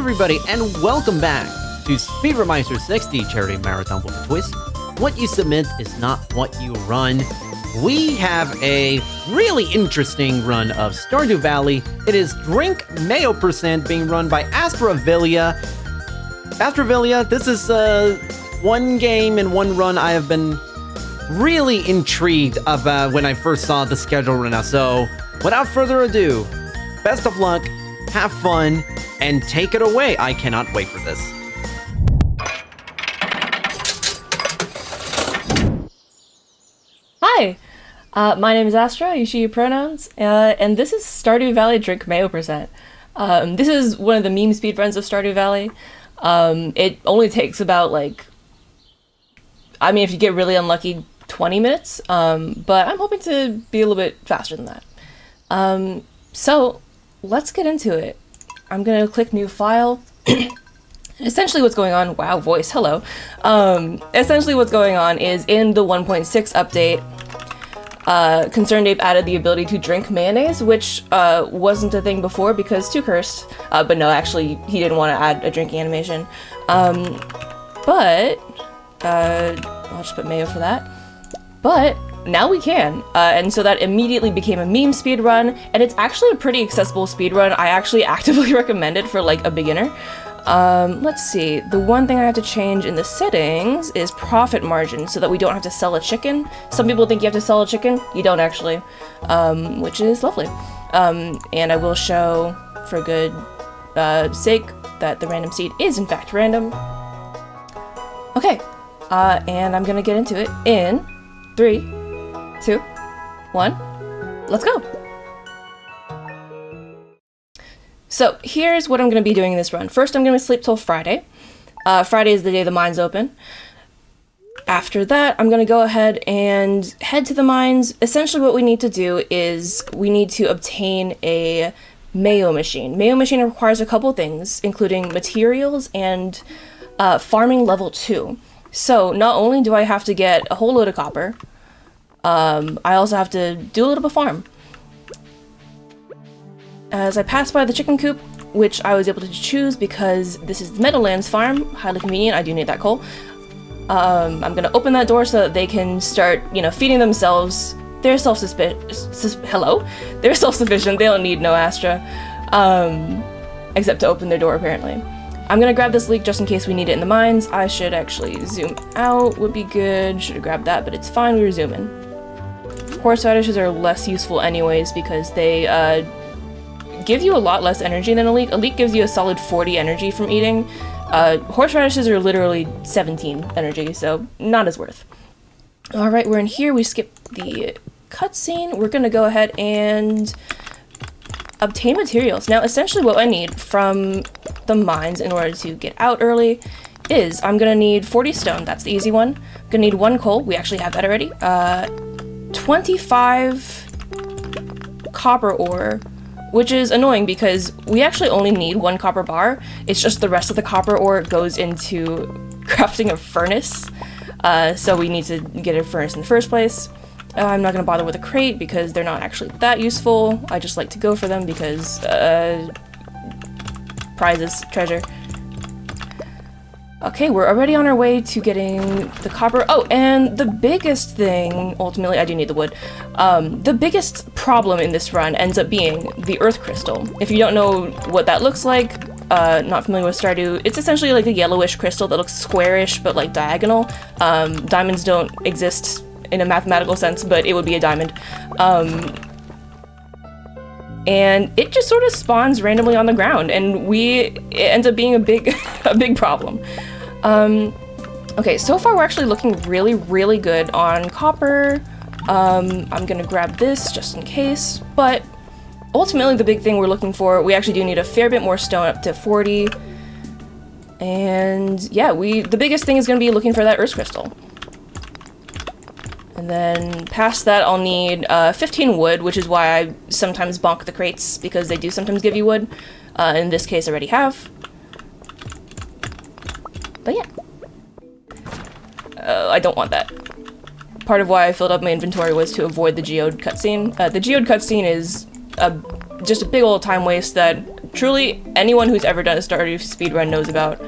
everybody, and welcome back to Speedromizer 60 Charity Marathon with a Twist. What you submit is not what you run. We have a really interesting run of Stardew Valley. It is Drink Mayo Percent being run by Astrevillea. Astrevillea, this is one game and one run I have been really intrigued about when I first saw the schedule right now. So, without further ado, best of luck, have fun, and take it away. I cannot wait for this. Hi, my name is Astra, you see your pronouns, and this is Stardew Valley Drink Mayo Percent. This is one of the meme speedruns of Stardew Valley. It only takes about, if you get really unlucky, 20 minutes, but I'm hoping to be a little bit faster than that. So, let's get into it. I'm gonna click new file. Essentially what's going on, wow, voice, hello. Essentially what's going on is in the 1.6 update, ConcernedApe added the ability to drink mayonnaise, which wasn't a thing before because too cursed. But no, actually, he didn't want to add a drinking animation. But I'll just put mayo for that. But now we can, and so that immediately became a meme speedrun, and it's actually a pretty accessible speedrun. I actually actively recommend it for like a beginner. Let's see, the one thing I have to change in the settings is profit margin so that we don't have to sell a chicken. Some people think you have to sell a chicken, you don't actually, which is lovely. And I will show, for good sake, that the random seed is in fact random. Okay, and I'm gonna get into it in 3, 2, 1, let's go! So here's what I'm going to be doing in this run. First, I'm going to sleep till Friday. Friday is the day the mines open. After that, I'm going to go ahead and head to the mines. Essentially what we need to do is we need to obtain a mayo machine. Mayo machine requires a couple things, including materials and farming level 2. So not only do I have to get a whole load of copper, I also have to do a little bit of farm. As I pass by the chicken coop, which I was able to choose because this is the Meadowlands farm, highly convenient, I do need that coal. I'm gonna open that door so that they can start, feeding themselves. They're self-sufficient, they don't need no Astra, except to open their door apparently. I'm gonna grab this leek just in case we need it in the mines. I should actually zoom out, would be good, should have grabbed that, but it's fine, we were zooming. Horseradishes are less useful anyways because they, give you a lot less energy than a leek. A leek gives you a solid 40 energy from eating. Horseradishes are literally 17 energy, so not as worth. Alright, we're in here. We skip the cutscene. We're gonna go ahead and obtain materials. Now, essentially what I need from the mines in order to get out early is I'm gonna need 40 stone. That's the easy one. I'm gonna need 1 coal. We actually have that already. 25 copper ore, which is annoying because we actually only need 1 copper bar. It's just the rest of the copper ore goes into crafting a furnace. So we need to get a furnace in the first place. I'm not going to bother with a crate because they're not actually that useful. I just like to go for them because prizes, treasure. Okay, we're already on our way to getting the copper. Oh, and the biggest thing, ultimately, I do need the wood. The biggest problem in this run ends up being the earth crystal. If you don't know what that looks like, not familiar with Stardew, it's essentially like a yellowish crystal that looks squarish but like diagonal. Diamonds don't exist in a mathematical sense, but it would be a diamond. And it just sort of spawns randomly on the ground, and it ends up being a big problem. Okay, so far we're actually looking really, really good on copper. I'm gonna grab this just in case, but ultimately the big thing we're looking for, we actually do need a fair bit more stone, up to 40. And yeah, the biggest thing is gonna be looking for that earth crystal. And then past that, I'll need 15 wood, which is why I sometimes bonk the crates, because they do sometimes give you wood. In this case, I already have. But yeah. I don't want that. Part of why I filled up my inventory was to avoid the geode cutscene. The geode cutscene is just a big old time waste that truly, anyone who's ever done a Stardew speedrun knows about.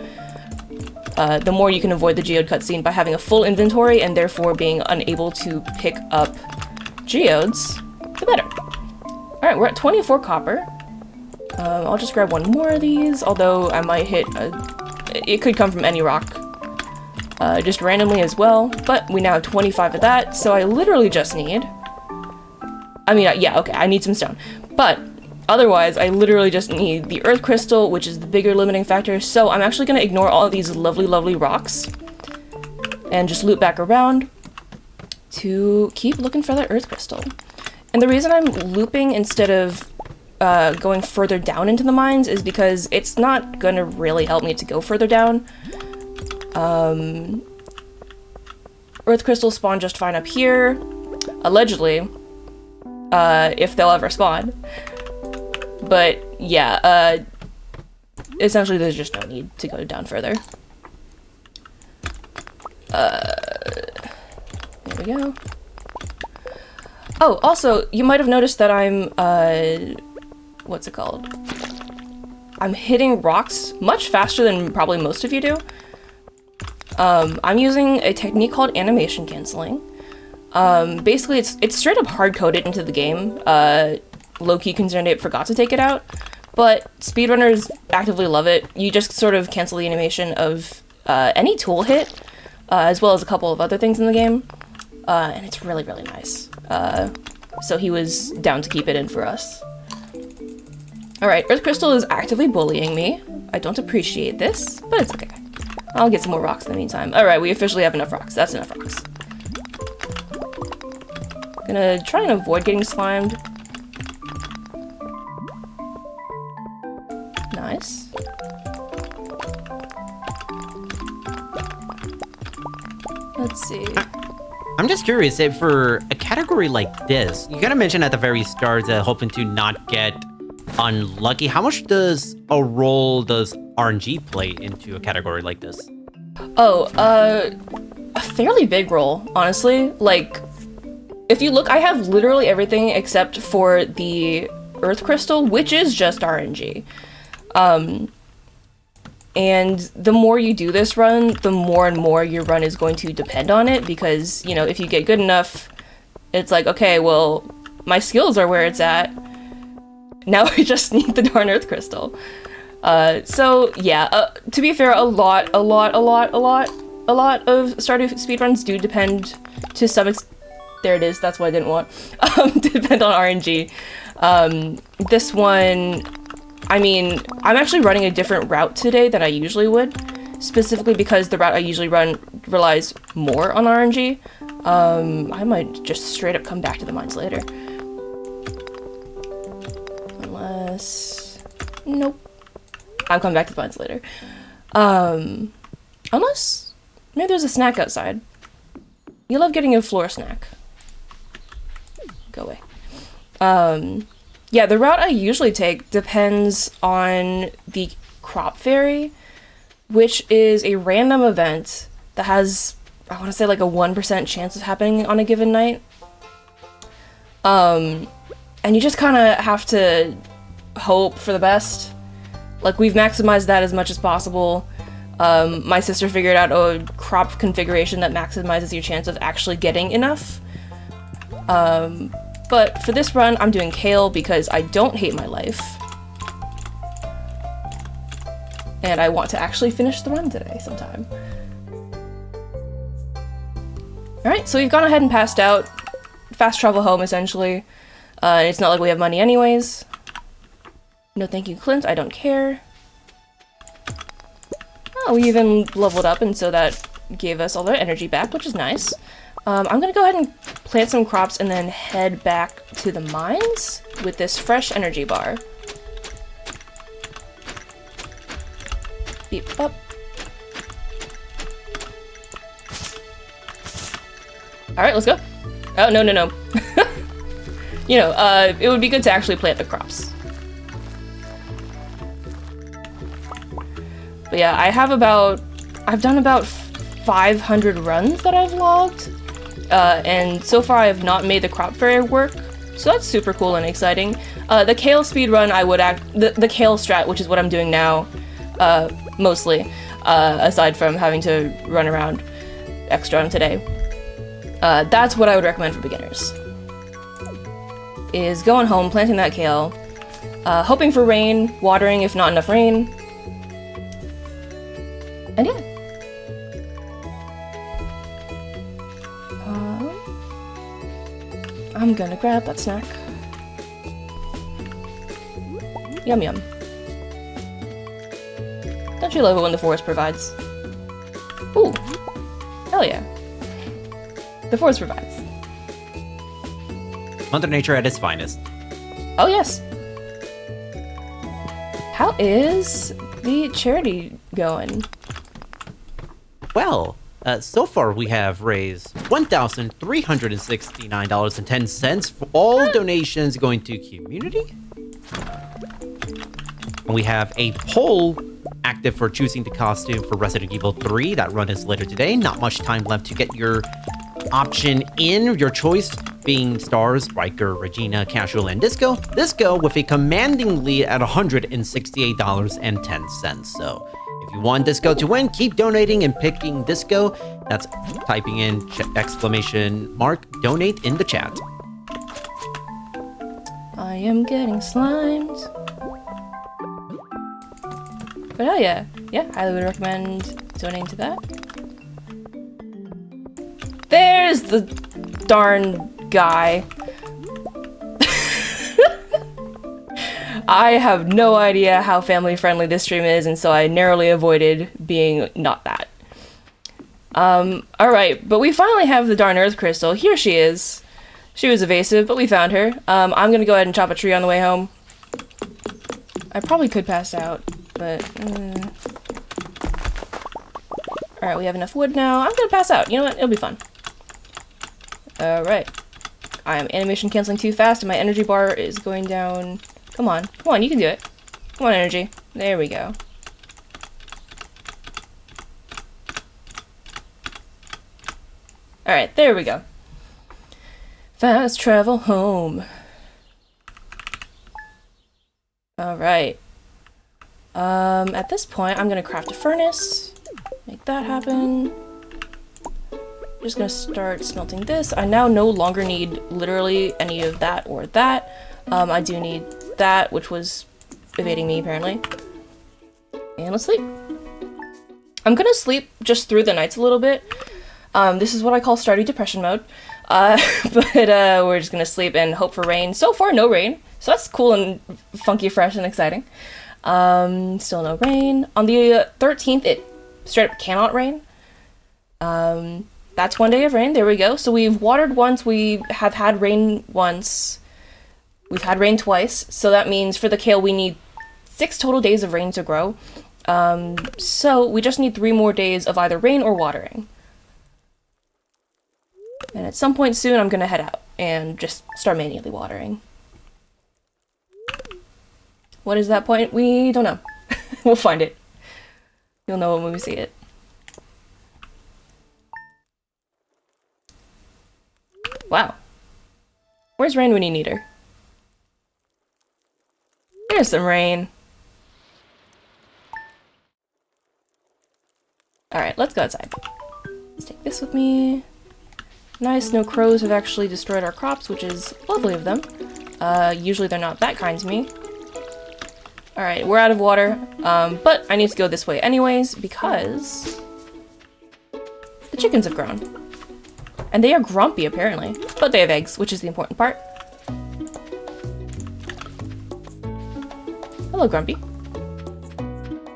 The more you can avoid the geode cutscene by having a full inventory and therefore being unable to pick up geodes, the better. Alright, we're at 24 copper. I'll just grab one more of these, although I might hit it could come from any rock. Just randomly as well, but we now have 25 of that, so I literally just need... yeah, okay, I need some stone. But otherwise, I literally just need the earth crystal, which is the bigger limiting factor, so I'm actually going to ignore all of these lovely, lovely rocks and just loop back around to keep looking for the earth crystal. And the reason I'm looping instead of going further down into the mines is because it's not going to really help me to go further down. Earth crystals spawn just fine up here, allegedly, if they'll ever spawn. But yeah, essentially there's just no need to go down further. There we go. Oh, also, you might have noticed that I'm, what's it called? I'm hitting rocks much faster than probably most of you do. I'm using a technique called animation canceling. Basically, it's straight up hard-coded into the game. Low-key concerned it forgot to take it out, but speedrunners actively love it. You just sort of cancel the animation of any tool hit, as well as a couple of other things in the game, and it's really, really nice. So he was down to keep it in for us. Alright, Earth Crystal is actively bullying me. I don't appreciate this, but it's okay. I'll get some more rocks in the meantime. Alright, we officially have enough rocks. That's enough rocks. Gonna try and avoid getting slimed. Nice. Let's see. I'm just curious, if for a category like this, you gotta mention at the very start that hoping to not get unlucky. How much does a role does RNG play into a category like this? Oh, a fairly big role, honestly. Like, if you look, I have literally everything except for the Earth Crystal, which is just RNG. And the more you do this run, the more and more your run is going to depend on it, because, you know, if you get good enough, it's like, okay, well, my skills are where it's at. Now I just need the darn Earth Crystal. So, yeah, to be fair, a lot of Stardew speedruns do depend to some there it is, that's what I didn't want. Depend on RNG. This one, I mean, I'm actually running a different route today than I usually would, specifically because the route I usually run relies more on RNG. I might just straight up come back to the mines later. Unless... Nope. I'll come back to the mines later. Unless... Maybe there's a snack outside. You love getting a floor snack. Go away. Yeah, the route I usually take depends on the crop fairy, which is a random event that has, I want to say, like a 1% chance of happening on a given night. And you just kind of have to hope for the best. Like, we've maximized that as much as possible. My sister figured out a crop configuration that maximizes your chance of actually getting enough. But for this run, I'm doing kale because I don't hate my life. And I want to actually finish the run today sometime. Alright, so we've gone ahead and passed out. Fast travel home, essentially. It's not like we have money anyways. No thank you, Clint, I don't care. Oh, we even leveled up, and so that gave us all our energy back, which is nice. I'm gonna go ahead and plant some crops and then head back to the mines with this fresh energy bar. Beep up. Alright, let's go. Oh, no. You know, it would be good to actually plant the crops. But yeah, I've done about 500 runs that I've logged. And so far I have not made the crop fairy work, So that's super cool and exciting. The kale speedrun, the kale strat, which is what I'm doing now, mostly, aside from having to run around extra on today. That's what I would recommend for beginners. Is going home, planting that kale, hoping for rain, watering if not enough rain, and yeah. I'm gonna grab that snack. Yum yum. Don't you love it when the forest provides? Ooh. Hell yeah. The forest provides. Mother Nature at its finest. Oh yes. How is the charity going? Well, so far we have raised $1,369.10 for all donations going to QMUNITY. And we have a poll active for choosing the costume for Resident Evil 3. That run is later today. Not much time left to get your option in. Your choice being Stars, Riker, Regina, Casual, and Disco. Disco with a commanding lead at $168.10. So if you want Disco to win, keep donating and picking Disco. That's typing in exclamation mark donate in the chat. I am getting slimed. But hell yeah. Yeah, highly would recommend donating to that. There's the darn guy. I have no idea how family friendly this stream is, and so I narrowly avoided being not that. Alright, but we finally have the darn Earth Crystal. Here she is. She was evasive, but we found her. I'm gonna go ahead and chop a tree on the way home. I probably could pass out, but... Alright, we have enough wood now. I'm gonna pass out. You know what? It'll be fun. Alright. I am animation canceling too fast, and my energy bar is going down... Come on. Come on, you can do it. Come on, energy. There we go. Alright, there we go. Fast travel home. Alright. At this point, I'm gonna craft a furnace. Make that happen. Just gonna start smelting this. I now no longer need literally any of that or that. I do need that, which was evading me apparently. And let's sleep. I'm gonna sleep just through the nights a little bit. This is what I call Stardew depression mode. But we're just gonna sleep and hope for rain. So far, no rain. So that's cool and funky, fresh, and exciting. Still no rain. On the 13th, it straight up cannot rain. That's one day of rain. There we go. So we've watered once. We have had rain once. We've had rain twice. So that means for the kale, we need 6 total days of rain to grow. So we just need 3 more days of either rain or watering. And at some point soon, I'm gonna head out and just start manually watering. What is that point? We don't know. We'll find it. You'll know when we see it. Wow. Where's rain when you need her? There's some rain. Alright, let's go outside. Let's take this with me. Nice, no crows have actually destroyed our crops, which is lovely of them. Usually they're not that kind to me. Alright, we're out of water, but I need to go this way anyways, because the chickens have grown. And they are grumpy, apparently. But they have eggs, which is the important part. Hello, Grumpy.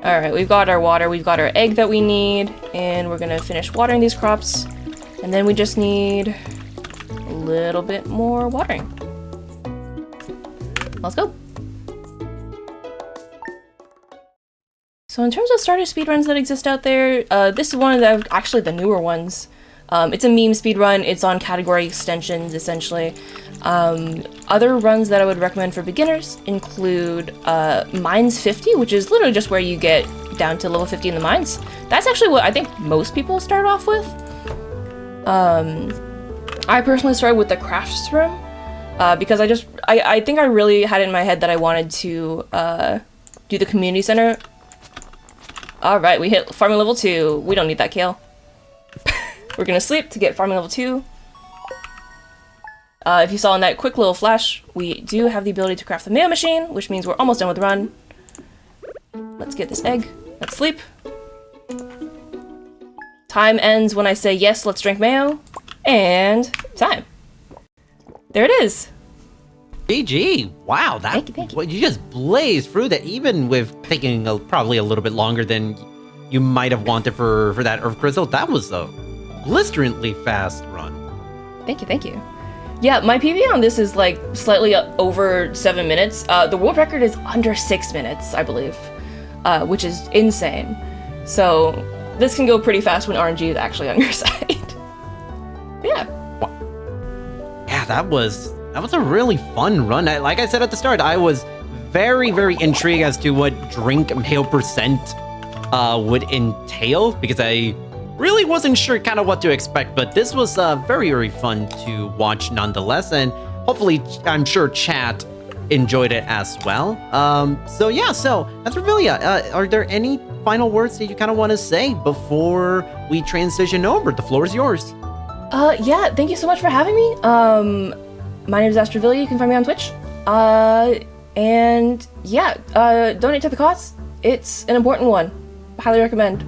Alright, we've got our water, we've got our egg that we need, and we're gonna finish watering these crops. And then we just need a little bit more watering. Let's go. So in terms of Stardew speedruns that exist out there, this is one of the, actually the newer ones. It's a meme speedrun, it's on category extensions, essentially. Other runs that I would recommend for beginners include Mines 50, which is literally just where you get down to level 50 in the mines. That's actually what I think most people start off with. I personally started with the crafts room, because I think I really had it in my head that I wanted to do the community center. All right, we hit farming level 2. We don't need that kale. We're gonna sleep to get farming level 2. If you saw in that quick little flash, we do have the ability to craft the mayo machine, which means we're almost done with the run. Let's get this egg. Let's sleep. Time ends when I say yes, let's drink mayo. And time. There it is. GG. Wow, that Thank you. Well, you just blazed through that, even with taking probably a little bit longer than you might have wanted for that Earth Crystal. That was a blisteringly fast run. Thank you. Yeah, my PB on this is like slightly over 7 minutes. The world record is under 6 minutes, I believe, which is insane. So this can go pretty fast when RNG is actually on your side. Yeah. Yeah, that was a really fun run. Like I said at the start, I was very, very intrigued as to what drink mayo percent would entail, because I really wasn't sure kind of what to expect, but this was very, very fun to watch nonetheless, and hopefully I'm sure chat enjoyed it as well. So Astrevillea, are there any final words that you kind of want to say before we transition over? The floor is yours. Yeah, thank you so much for having me. My name is Astrevillea. You can find me on Twitch. And yeah, donate to the cause. It's an important one. Highly recommend.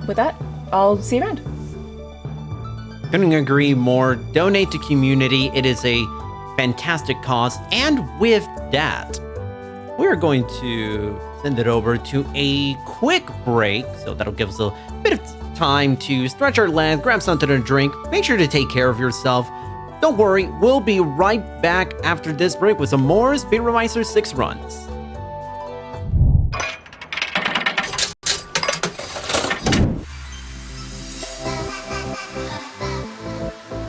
With that, I'll see you around. Couldn't agree more. Donate to QMUNITY. It is a fantastic cause. And with that, we're going to send it over to a quick break. So that'll give us a bit of time to stretch our legs, grab something to drink. Make sure to take care of yourself. Don't worry, we'll be right back after this break with some more Speedromizer 6 runs.